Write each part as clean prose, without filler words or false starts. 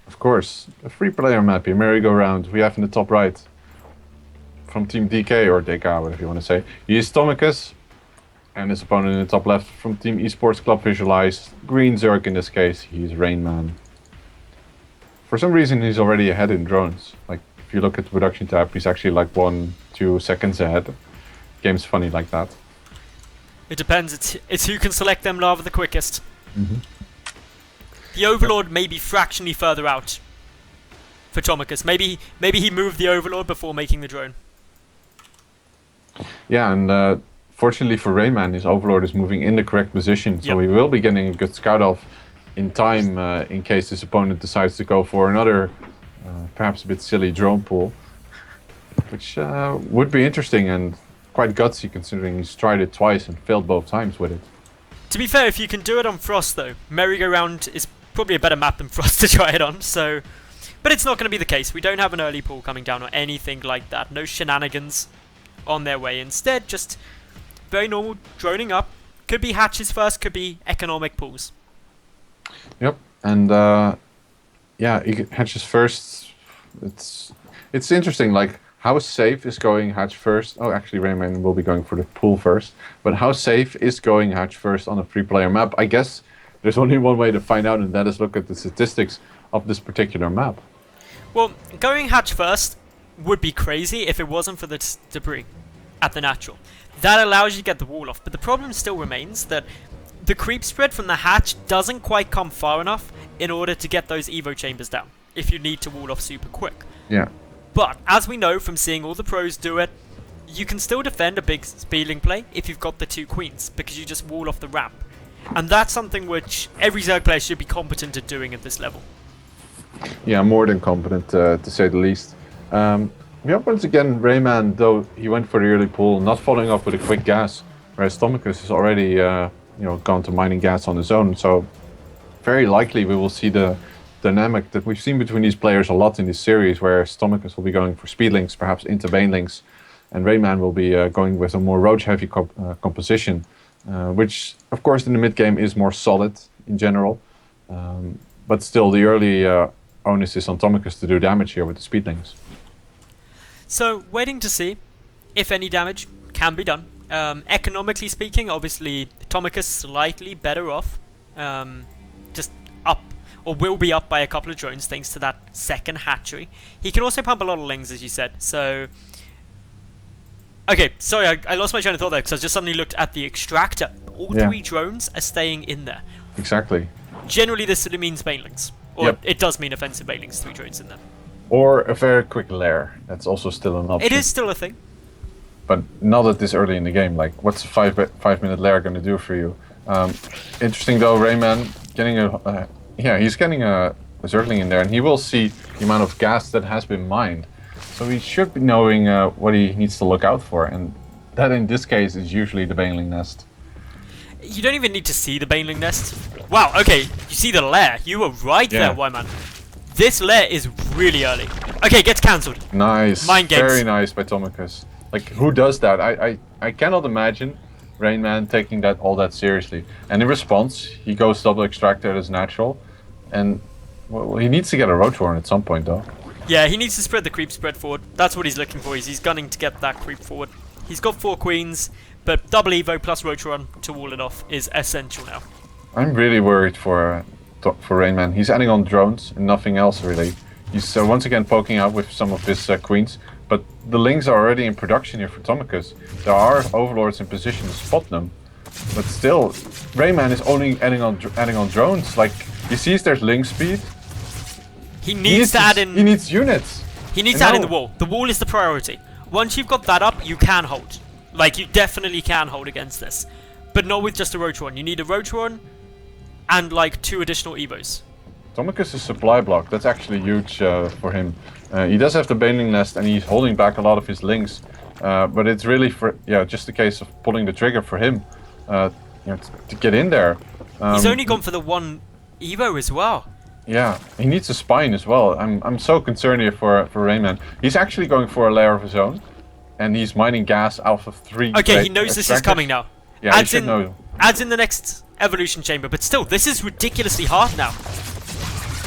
Of course, a free-player map here, merry-go-round. We have in the top right from Team DK or DK, whatever you want to say. He is TomikuS, and his opponent in the top left from Team Esports Club Visualize. Green Zerg in this case. He's RainMan. For some reason, he's already ahead in drones. Like if you look at the production tab, he's actually like 1-2 seconds ahead. Game's funny like that. It depends. It's who can select them lava the quickest. Mm-hmm. The Overlord may be fractionally further out for TomikuS. Maybe he moved the Overlord before making the drone. Yeah, and fortunately for RainMan, his Overlord is moving in the correct position, so he will be getting a good scout off in time in case his opponent decides to go for another, perhaps a bit silly drone pool, which would be interesting and quite gutsy considering he's tried it twice and failed both times with it. To be fair, if you can do it on Frost though, merry-go-round is probably a better map than Frost to try it on, so... But it's not going to be the case. We don't have an early pool coming down or anything like that. No shenanigans on their way. Instead, just very normal droning up. Could be hatches first, could be economic pools. Yep, and yeah, hatches first. It's interesting, like how safe is going hatch first? Oh, actually, RainMan will be going for the pool first. But how safe is going hatch first on a free-player map? I guess there's only one way to find out, and that is look at the statistics of this particular map. Well, going hatch first would be crazy if it wasn't for the debris at the natural. That allows you to get the wall off, but the problem still remains that the creep spread from the hatch doesn't quite come far enough in order to get those Evo chambers down, if you need to wall off super quick. Yeah. But, as we know from seeing all the pros do it, you can still defend a big speeding play if you've got the two queens, because you just wall off the ramp. And that's something which every Zerg player should be competent at doing at this level. Yeah, more than competent, to say the least. Yeah, once again, RainMan, though, he went for the early pull, not following up with a quick gas, whereas TomikuS has already gone to mining gas on his own, so very likely we will see the dynamic that we've seen between these players a lot in this series, where TomikuS will be going for speed links, perhaps into vein links, and RainMan will be going with a more roach-heavy composition, which, of course, in the mid-game is more solid in general, but still the early onus is on TomikuS to do damage here with the speed links. So, waiting to see if any damage can be done. Economically speaking, obviously, TomikuS slightly better off, just up, or will be up by a couple of drones thanks to that second hatchery. He can also pump a lot of lings, as you said, so... Okay, sorry, I lost my train of thought there, because I just suddenly looked at the extractor. All three drones are staying in there. Exactly. Generally, this sort of means banelings. Or it does mean offensive banelings, 3 drones in there. Or a very quick lair. That's also still an option. It is still a thing. But not at this early in the game. Like, what's a 5-minute lair going to do for you? Interesting though, RainMan getting he's getting a Zergling in there, and he will see the amount of gas that has been mined. So he should be knowing what he needs to look out for, and that in this case is usually the baneling nest. You don't even need to see the baneling nest. Wow, okay, you see the lair. You were right there, Wyman. This lair is really early. Okay, gets cancelled. Nice. Mind games. Very nice by TomikuS. Like, who does that? I cannot imagine RainMan taking all that seriously. And in response, he goes double extractor as natural. And well, he needs to get a Rotorn at some point, though. Yeah, he needs to spread the creep spread forward. That's what he's looking for. He's gunning to get that creep forward. He's got 4 queens, but double Evo plus Rotorun to wall it off is essential now. I'm really worried for RainMan. He's adding on drones and nothing else, really. He's once again poking out with some of his queens. But the lings are already in production here for TomikuS. There are overlords in position to spot them. But still, RainMan is only adding on drones. Like, he sees there's ling speed. He needs to add in... He needs units. He needs to add in the wall. The wall is the priority. Once you've got that up, you can hold. Like, you definitely can hold against this. But not with just a Rotorun. You need a Rotorun and, like, 2 additional Evos. TomikuS' supply block, that's actually huge for him. He does have the baneling nest and he's holding back a lot of his lings. But it's really just a case of pulling the trigger for him to get in there. He's only gone for the 1 Evo as well. Yeah, he needs a spine as well. I'm so concerned here for RainMan. He's actually going for a lair of his own, and he's mining gas out of 3. Okay, he knows this is coming now. Yeah, he should know. Adds in the next evolution chamber, but still, this is ridiculously hard now.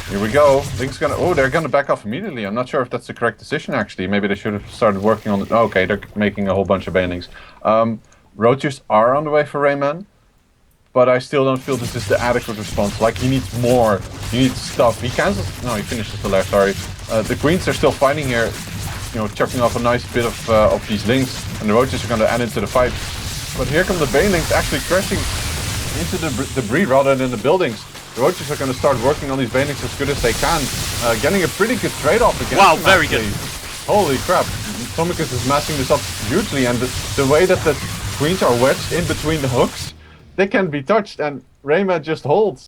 Here we go. Link's gonna... Oh, they're gonna back off immediately. I'm not sure if that's the correct decision, actually. Maybe they should have started working on it. Oh, okay, they're making a whole bunch of banelings. Roaches are on the way for RainMan, but I still don't feel this is the adequate response. Like, he needs more. He needs stuff. He cancels... No, he finishes the left, sorry. The queens are still fighting here, you know, chucking off a nice bit of these links, and the roaches are gonna add into the fight. But here come the banelings actually crashing into the debris rather than the buildings. The roaches are going to start working on these banelings as good as they can, getting a pretty good trade-off against Wow, them, very actually. good. Holy crap, TomikuS is messing this up hugely, and the way that the queens are wedged in between the hooks, they can't be touched, and RainMan just holds.